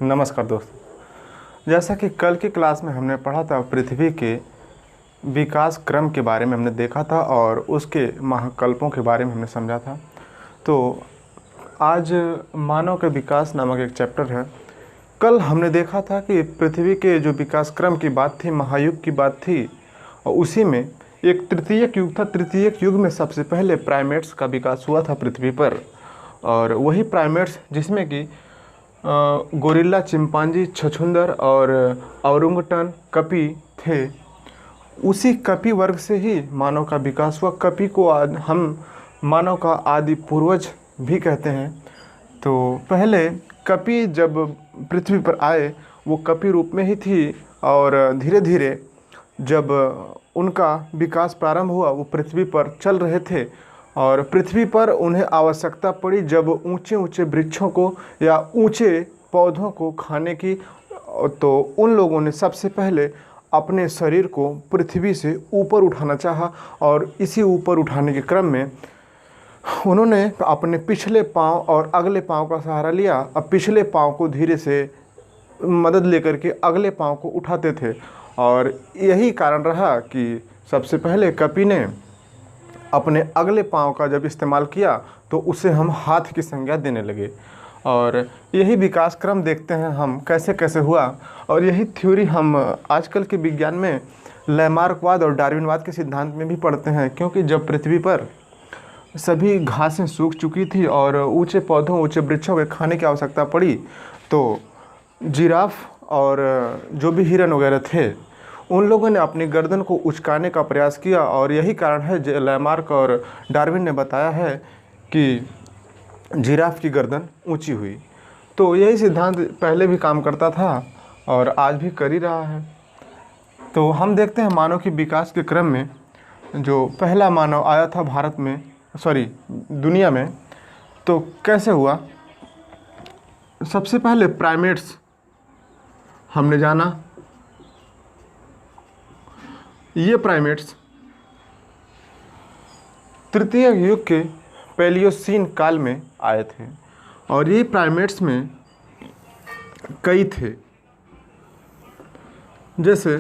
नमस्कार दोस्तों। जैसा कि कल की क्लास में हमने पढ़ा था, पृथ्वी के विकास क्रम के बारे में हमने देखा था और उसके महाकल्पों के बारे में हमने समझा था। तो आज मानव के विकास नामक एक चैप्टर है। कल हमने देखा था कि पृथ्वी के जो विकास क्रम की बात थी, महायुग की बात थी, और उसी में एक तृतीयक युग था। तृतीयक युग में सबसे पहले प्राइमेट्स का विकास हुआ था पृथ्वी पर, और वही प्राइमेट्स जिसमें कि गोरिल्ला, चिंपांजी, छछूंदर और औरंगुटन, कपी थे। उसी कपी वर्ग से ही मानव का विकास हुआ। कपी को हम मानव का आदि पूर्वज भी कहते हैं। तो पहले कपी जब पृथ्वी पर आए, वो कपी रूप में ही थी, और धीरे धीरे जब उनका विकास प्रारंभ हुआ, वो पृथ्वी पर चल रहे थे और पृथ्वी पर उन्हें आवश्यकता पड़ी जब ऊंचे ऊंचे वृक्षों को या ऊंचे पौधों को खाने की, तो उन लोगों ने सबसे पहले अपने शरीर को पृथ्वी से ऊपर उठाना चाहा, और इसी ऊपर उठाने के क्रम में उन्होंने अपने पिछले पांव और अगले पांव का सहारा लिया। अब पिछले पांव को धीरे से मदद लेकर के अगले पांव को उठाते थे, और यही कारण रहा कि सबसे पहले कपी ने अपने अगले पांव का जब इस्तेमाल किया तो उसे हम हाथ की संज्ञा देने लगे। और यही विकास क्रम देखते हैं हम कैसे कैसे हुआ, और यही थ्योरी हम आजकल के विज्ञान में लैमार्कवाद और डार्विनवाद के सिद्धांत में भी पढ़ते हैं। क्योंकि जब पृथ्वी पर सभी घासें सूख चुकी थी और ऊंचे पौधों, ऊंचे वृक्षों के खाने की आवश्यकता पड़ी, तो जिराफ और जो भी हिरन वगैरह थे, उन लोगों ने अपनी गर्दन को उचकाने का प्रयास किया, और यही कारण है जो लैमार्क और डार्विन ने बताया है कि जिराफ की गर्दन ऊंची हुई। तो यही सिद्धांत पहले भी काम करता था और आज भी कर ही रहा है। तो हम देखते हैं मानव के विकास के क्रम में जो पहला मानव आया था भारत में, दुनिया में, तो कैसे हुआ। सबसे पहले प्राइमेट्स हमने जाना। ये प्राइमेट्स तृतीय युग के पैलियोसीन काल में आए थे, और ये प्राइमेट्स में कई थे, जैसे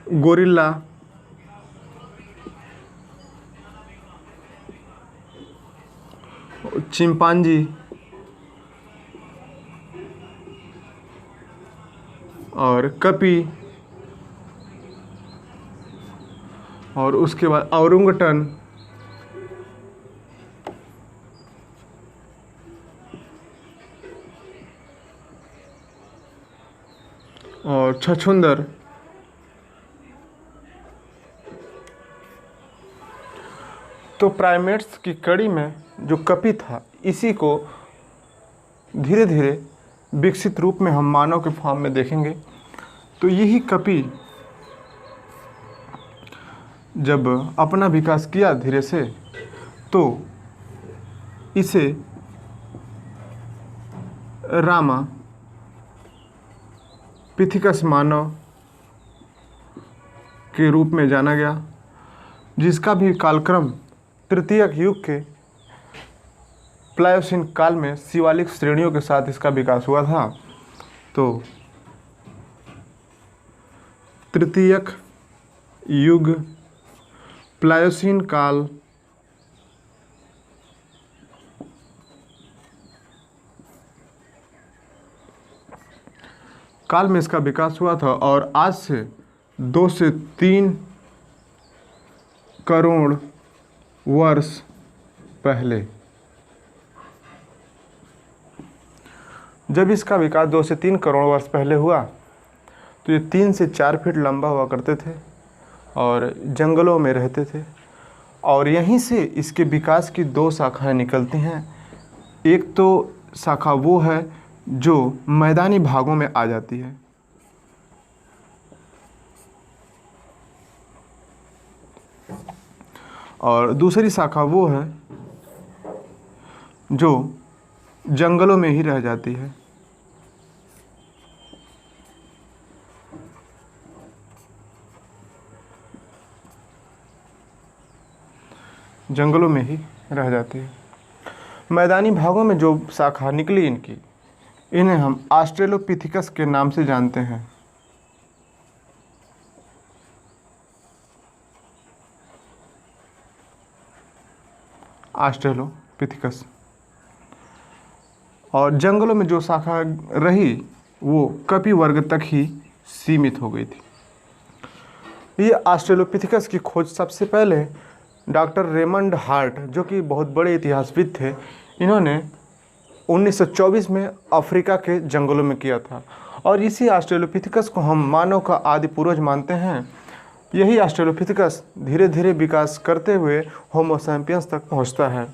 गोरिल्ला, चिंपांजी और कपी, और उसके बाद औरंगुटन, और छछूंदर। तो प्राइमेट्स की कड़ी में जो कपी था, इसी को धीरे धीरे विकसित रूप में हम मानव के फॉर्म में देखेंगे। तो यही कपी जब अपना विकास किया धीरे से, तो इसे रामा पिथिकस मानव के रूप में जाना गया, जिसका भी कालक्रम तृतीयक युग के प्लायोसीन काल में शिवालिक श्रेणियों के साथ इसका विकास हुआ था। तो तृतीयक युग, प्लायोसीन काल, में इसका विकास हुआ था, और आज से 2 से 3 करोड़ वर्ष पहले जब इसका विकास 2 से 3 करोड़ वर्ष पहले हुआ, तो ये 3 से 4 फीट लंबा हुआ करते थे और जंगलों में रहते थे। और यहीं से इसके विकास की 2 शाखाएं निकलती हैं। एक तो शाखा वो है जो मैदानी भागों में आ जाती है, और दूसरी शाखा वो है जो जंगलों में ही रह जाती है। जंगलों में ही रह जाती है। मैदानी भागों में जो शाखा निकली इनकी, इन्हें हम ऑस्ट्रेलोपिथिकस के नाम से जानते हैं। ऑस्ट्रेलोपिथिकस। और जंगलों में जो शाखा रही वो कपि वर्ग तक ही सीमित हो गई थी। ये ऑस्ट्रेलोपिथिकस की खोज सबसे पहले डॉक्टर रेमंड हार्ट, जो कि बहुत बड़े इतिहासविद थे, इन्होंने 1924 में अफ्रीका के जंगलों में किया था। और इसी ऑस्ट्रेलोपिथिकस को हम मानव का आदि पूर्वज मानते हैं। यही ऑस्ट्रेलोपिथिकस धीरे धीरे विकास करते हुए होमो सैपियंस तक पहुंचता है।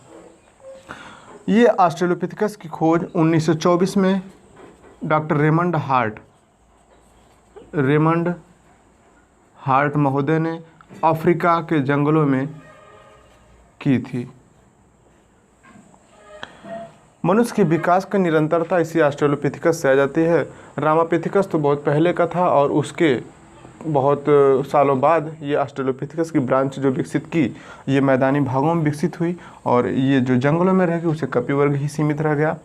ये ऑस्ट्रेलोपिथिकस की खोज 1924 में डॉक्टर रेमंड हार्ट महोदय ने अफ्रीका के जंगलों में की थी। मनुष्य के विकास की निरंतरता इसी ऑस्ट्रेलोपिथिकस से आ जाती है। रामापिथिकस तो बहुत पहले का था और उसके बहुत सालों बाद ये ऑस्ट्रेलोपिथिकस की ब्रांच जो विकसित की, ये मैदानी भागों में विकसित हुई और ये जो जंगलों में रह गई उसे कपि वर्ग ही सीमित रह गया।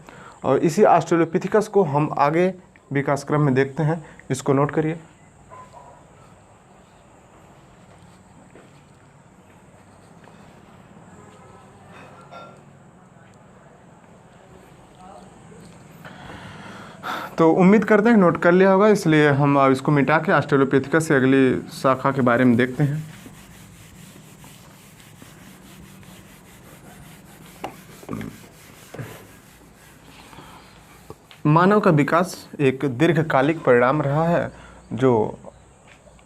और इसी ऑस्ट्रेलोपिथिकस को हम आगे विकास क्रम में देखते हैं। इसको नोट करिए। तो उम्मीद करते हैं नोट कर लिया होगा, इसलिए हम अब इसको मिटा के ऑस्ट्रेलोपिथिकस से अगली शाखा के बारे में देखते हैं। मानव का विकास एक दीर्घकालिक परिणाम रहा है, जो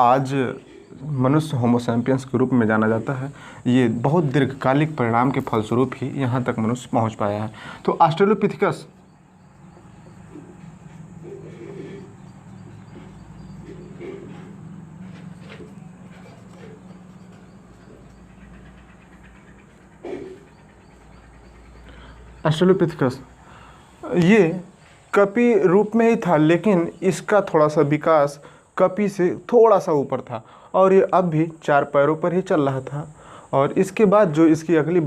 आज मनुष्य होमो सैपियंस के रूप में जाना जाता है। ये बहुत दीर्घकालिक परिणाम के फलस्वरूप ही यहाँ तक मनुष्य पहुँच पाया है। तो ऑस्ट्रेलोपिथिकस ये कपि रूप में ही था, लेकिन इसका थोड़ा सा विकास कपि से थोड़ा सा ऊपर था और ये अब भी 4 पैरों पर ही चल रहा था। और इसके बाद जो इसकी अगली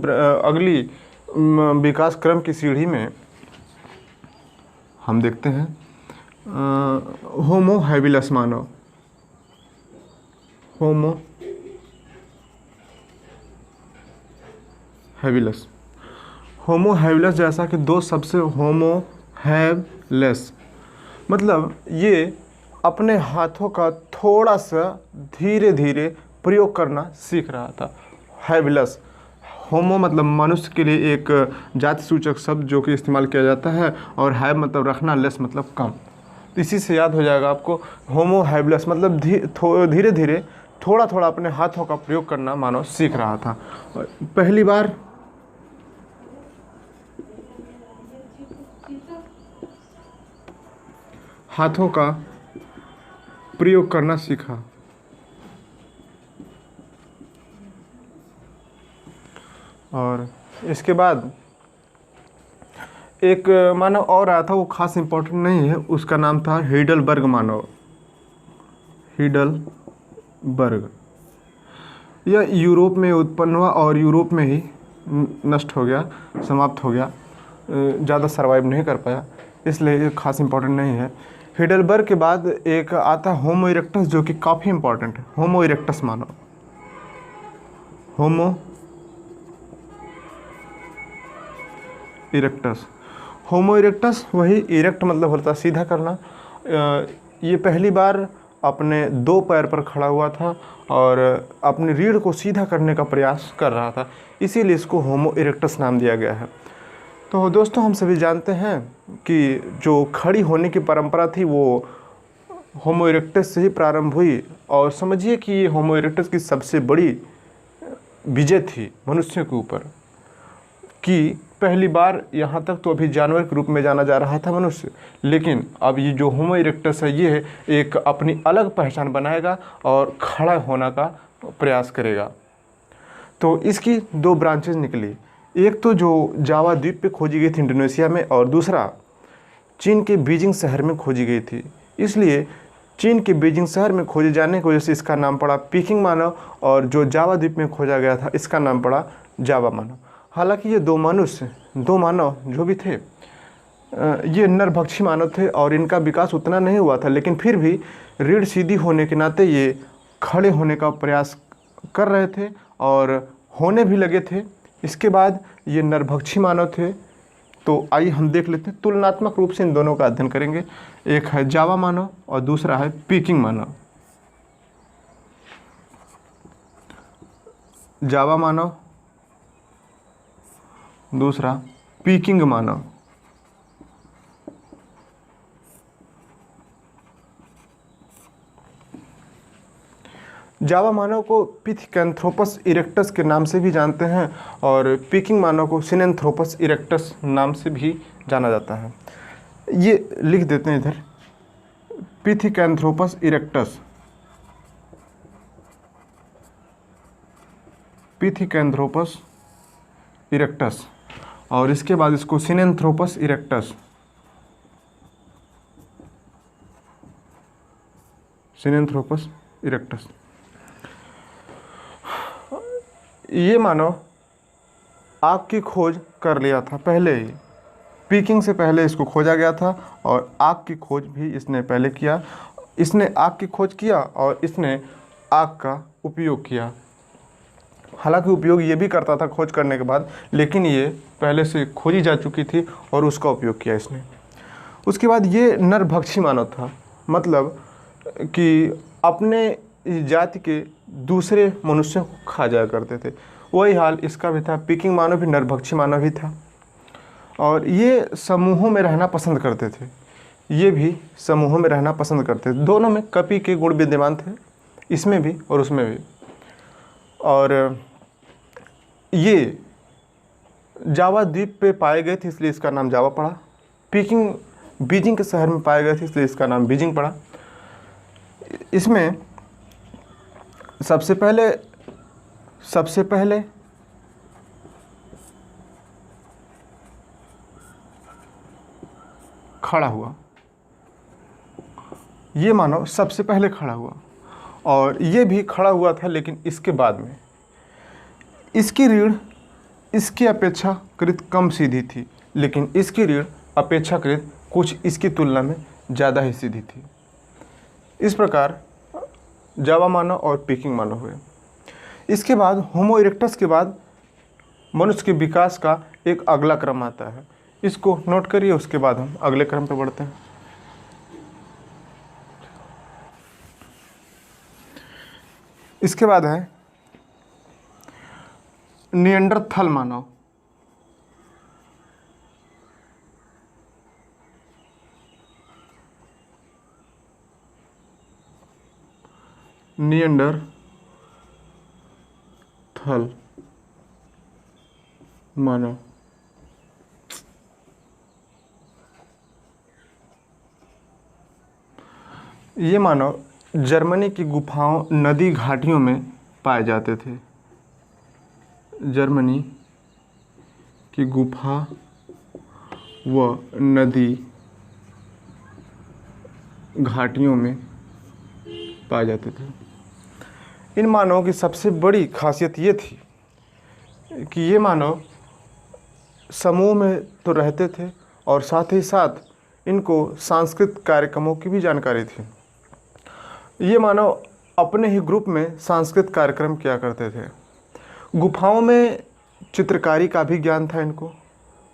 विकास क्रम की सीढ़ी में हम देखते हैं होमो हैबिलस मानव। होमो हैबिलस जैसा कि दो शब्द से होमो हैवलेस, मतलब ये अपने हाथों का थोड़ा सा धीरे धीरे प्रयोग करना सीख रहा था। हैबिलस, होमो मतलब मनुष्य के लिए एक जाति सूचक शब्द जो कि इस्तेमाल किया जाता है, और हैव मतलब रखना, लेस मतलब कम। तो इसी से याद हो जाएगा आपको, होमो हैबिलस मतलब धीरे धीरे थोड़ा थोड़ा अपने हाथों का प्रयोग करना मानव सीख रहा था। पहली बार हाथों का प्रयोग करना सीखा। और इसके बाद एक मानव और आया था, वो खास इम्पोर्टेंट नहीं है, उसका नाम था हीडलबर्ग मानव। हीडलबर्ग यह यूरोप में उत्पन्न हुआ और यूरोप में ही नष्ट हो गया, समाप्त हो गया, ज़्यादा सर्वाइव नहीं कर पाया, इसलिए ये खास इम्पोर्टेंट नहीं है। हीडलबर्ग के बाद एक आता है होमो इरेक्टस, जो कि काफ़ी इम्पोर्टेंट है। होमो इरेक्टस मानव, होमो इरेक्टस वही इरेक्ट मतलब होता है सीधा करना। ये पहली बार अपने 2 पैर पर खड़ा हुआ था और अपनी रीढ़ को सीधा करने का प्रयास कर रहा था, इसीलिए इसको होमो इरेक्टस नाम दिया गया है। तो दोस्तों, हम सभी जानते हैं कि जो खड़ी होने की परंपरा थी वो होमो इरेक्टस से ही प्रारंभ हुई, और समझिए कि ये होमो इरेक्टस की सबसे बड़ी विजय थी मनुष्य के ऊपर, कि पहली बार यहाँ तक तो अभी जानवर के रूप में जाना जा रहा था मनुष्य, लेकिन अब ये जो होमो इरेक्टस है ये एक अपनी अलग पहचान बनाएगा और खड़ा होने का प्रयास करेगा। तो इसकी 2 ब्रांचेज निकली, एक तो जो जावा द्वीप पे खोजी गई थी इंडोनेशिया में, और दूसरा चीन के बीजिंग शहर में खोजी गई थी। इसलिए चीन के बीजिंग शहर में खोजे जाने की वजह से इसका नाम पड़ा पीकिंग मानव, और जो जावा द्वीप में खोजा गया था इसका नाम पड़ा जावा मानव। हालांकि ये 2 मानव जो भी थे, ये नरभक्षी मानव थे और इनका विकास उतना नहीं हुआ था, लेकिन फिर भी रीढ़ सीधी होने के नाते ये खड़े होने का प्रयास कर रहे थे और होने भी लगे थे। इसके बाद ये नरभक्षी मानव थे। तो आइए हम देख लेते हैं, तुलनात्मक रूप से इन दोनों का अध्ययन करेंगे। एक है जावा मानव और दूसरा है पीकिंग मानव। जावा मानव, दूसरा पीकिंग मानव। जावा मानव को पिथेकैंथ्रोपस इरेक्टस के नाम से भी जानते हैं और पीकिंग मानव को सिनेंथ्रोपस इरेक्टस नाम से भी जाना जाता है। ये लिख देते हैं इधर, पिथेकैंथ्रोपस इरेक्टस, पिथेकैंथ्रोपस इरेक्टस, और इसके बाद इसको सिनेंथ्रोपस इरेक्टस, सिनेंथ्रोपस इरेक्टस। ये मानव आग की खोज कर लिया था पहले ही, पीकिंग से पहले इसको खोजा गया था और आग की खोज भी इसने पहले किया। इसने आग की खोज किया और इसने आग का उपयोग किया। हालांकि उपयोग ये भी करता था खोज करने के बाद, लेकिन ये पहले से खोजी जा चुकी थी और उसका उपयोग किया इसने। उसके बाद ये नरभक्षी मानव था, मतलब कि अपने जाति के दूसरे मनुष्यों को खा जाया करते थे। वही हाल इसका भी था। पीकिंग मानव भी नरभक्षी मानव ही था और ये समूहों में रहना पसंद करते थे। ये भी समूहों में रहना पसंद करते थे। दोनों में कपि के गुण विद्यमान थे, इसमें भी और उसमें भी। और ये जावा द्वीप पे पाए गए थे, इसलिए इसका नाम जावा पड़ा। पीकिंग बीजिंग के शहर में पाए गए थे, इसलिए इसका नाम बीजिंग पड़ा। इसमें सबसे पहले खड़ा हुआ, ये मानव सबसे पहले खड़ा हुआ और ये भी खड़ा हुआ था, लेकिन इसके बाद में इसकी रीढ़ इसकी अपेक्षाकृत कम सीधी थी, लेकिन इसकी रीढ़ अपेक्षाकृत कुछ इसकी तुलना में ज़्यादा ही सीधी थी। इस प्रकार जावा मानव और पीकिंग मानव हुए। इसके बाद होमो इरेक्टस के बाद मनुष्य के विकास का एक अगला क्रम आता है। इसको नोट करिए, उसके बाद हम अगले क्रम पर बढ़ते हैं। इसके बाद है निएंडरथल मानव। निएंडरथल मानव ये मानव जर्मनी की गुफाओं, नदी घाटियों में पाए जाते थे। जर्मनी की गुफा व नदी घाटियों में पाए जाते थे। इन मानवों की सबसे बड़ी खासियत ये थी कि ये मानव समूह में तो रहते थे और साथ ही साथ इनको सांस्कृतिक कार्यक्रमों की भी जानकारी थी। ये मानव अपने ही ग्रुप में सांस्कृतिक कार्यक्रम किया करते थे। गुफाओं में चित्रकारी का भी ज्ञान था इनको,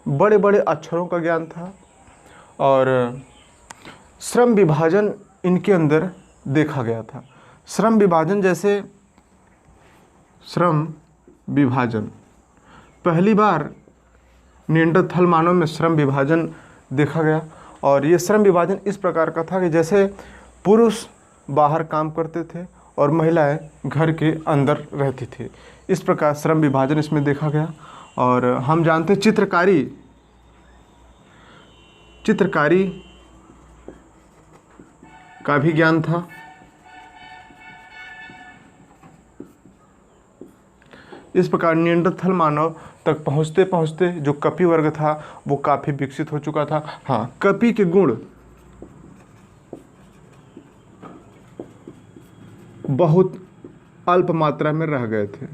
बड़े बड़े अक्षरों का ज्ञान था और श्रम विभाजन इनके अंदर देखा गया था। श्रम विभाजन जैसे श्रम विभाजन पहली बार निएंडरथल मानव में श्रम विभाजन देखा गया और ये श्रम विभाजन इस प्रकार का था कि जैसे पुरुष बाहर काम करते थे और महिलाएं घर के अंदर रहती थी। इस प्रकार श्रम विभाजन इसमें देखा गया। और हम जानते हैं चित्रकारी का भी ज्ञान था। इस प्रकार निएंडरथल मानव तक पहुँचते पहुँचते जो कपि वर्ग था वो काफ़ी विकसित हो चुका था। हाँ, कपि के गुण बहुत अल्प मात्रा में रह गए थे,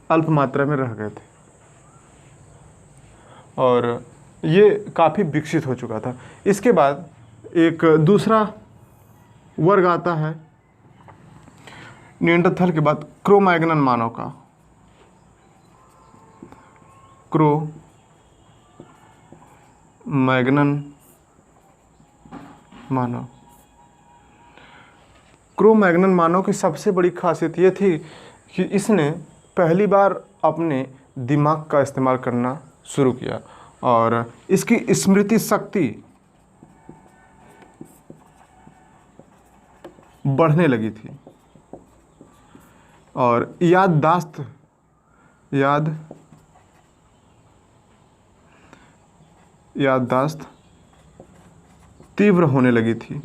अल्प मात्रा में रह गए थे। और ये काफ़ी विकसित हो चुका था। इसके बाद एक दूसरा वर्ग आता है निएंडरथल के बाद क्रो-मैग्नन मानव का। क्रो-मैग्नन मानव। क्रो-मैग्नन मानव की सबसे बड़ी खासियत ये थी कि इसने पहली बार अपने दिमाग का इस्तेमाल करना शुरू किया और इसकी स्मृति शक्ति बढ़ने लगी थी और याददाश्त तीव्र होने लगी थी।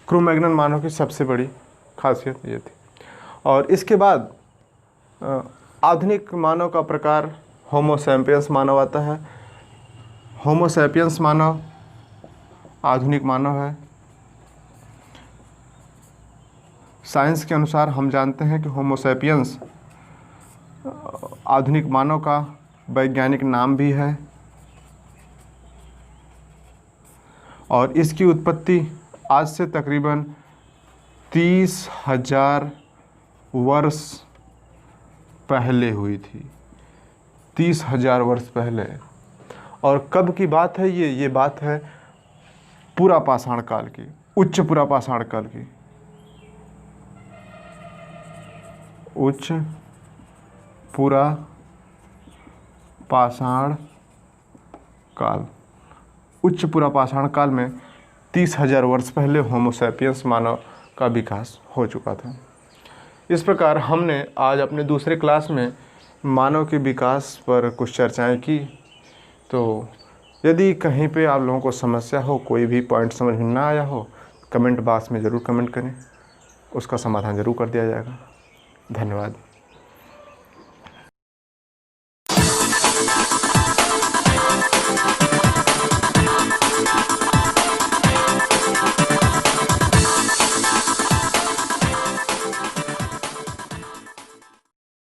क्रो-मैग्नन मानव की सबसे बड़ी खासियत ये थी। और इसके बाद आधुनिक मानव का प्रकार होमो सैपियंस मानव आता है। होमो सैपियंस मानव आधुनिक मानव है। साइंस के अनुसार हम जानते हैं कि होमो सैपियंस आधुनिक मानव का वैज्ञानिक नाम भी है और इसकी उत्पत्ति आज से तकरीबन 30,000 वर्ष पहले हुई थी। 30,000 वर्ष पहले। और कब की बात है ये बात है पूरा पाषाण काल की, उच्च पूरा पाषाण काल की। उच्च पूरा पाषाण काल। उच्च पूरा पाषाण काल में 30,000 वर्ष पहले होमो सैपियंस मानव का विकास हो चुका था। इस प्रकार हमने आज अपने दूसरे क्लास में मानव के विकास पर कुछ चर्चाएं की। तो यदि कहीं पे आप लोगों को समस्या हो, कोई भी पॉइंट समझ में ना आया हो, कमेंट बॉक्स में ज़रूर कमेंट करें, उसका समाधान ज़रूर कर दिया जाएगा। धन्यवाद।